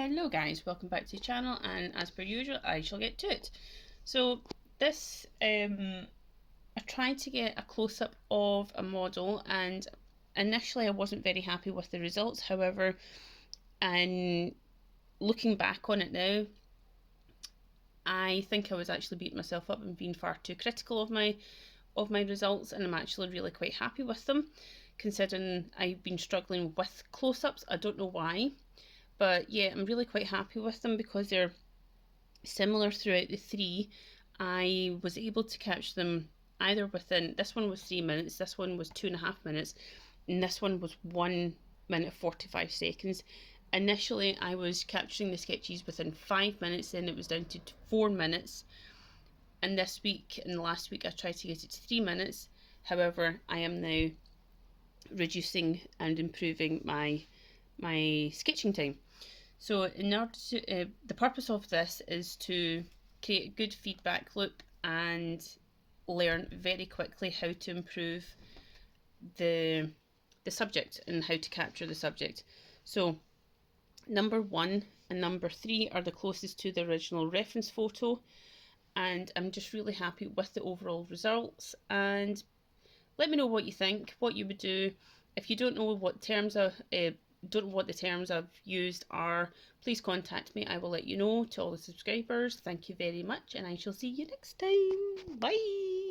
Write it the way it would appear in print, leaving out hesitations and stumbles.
Hello guys, welcome back to the channel, and as per usual I shall get to it. So this, I tried to get a close-up of a model, and initially I wasn't very happy with the results. However, and looking back on it now, I think I was actually beating myself up and being far too critical of my results, and I'm actually really quite happy with them, considering I've been struggling with close-ups. I don't know why. But yeah, I'm really quite happy with them because they're similar throughout the three. I was able to catch them either within, this one was 3 minutes, this one was 2.5 minutes, and this one was 1 minute 45 seconds. Initially, I was capturing the sketches within 5 minutes, then it was down to 4 minutes. And this week, and last week, I tried to get it to 3 minutes. However, I am now reducing and improving my sketching time. So in order to, the purpose of this is to create a good feedback loop and learn very quickly how to improve the subject and how to capture the subject. So number 1 and number 3 are the closest to the original reference photo, and I'm just really happy with the overall results. And let me know what you think, what you would do. If you don't know what terms the terms I've used are, please contact me. I will let you know. To all the subscribers, thank you very much, and I shall see you next time. Bye.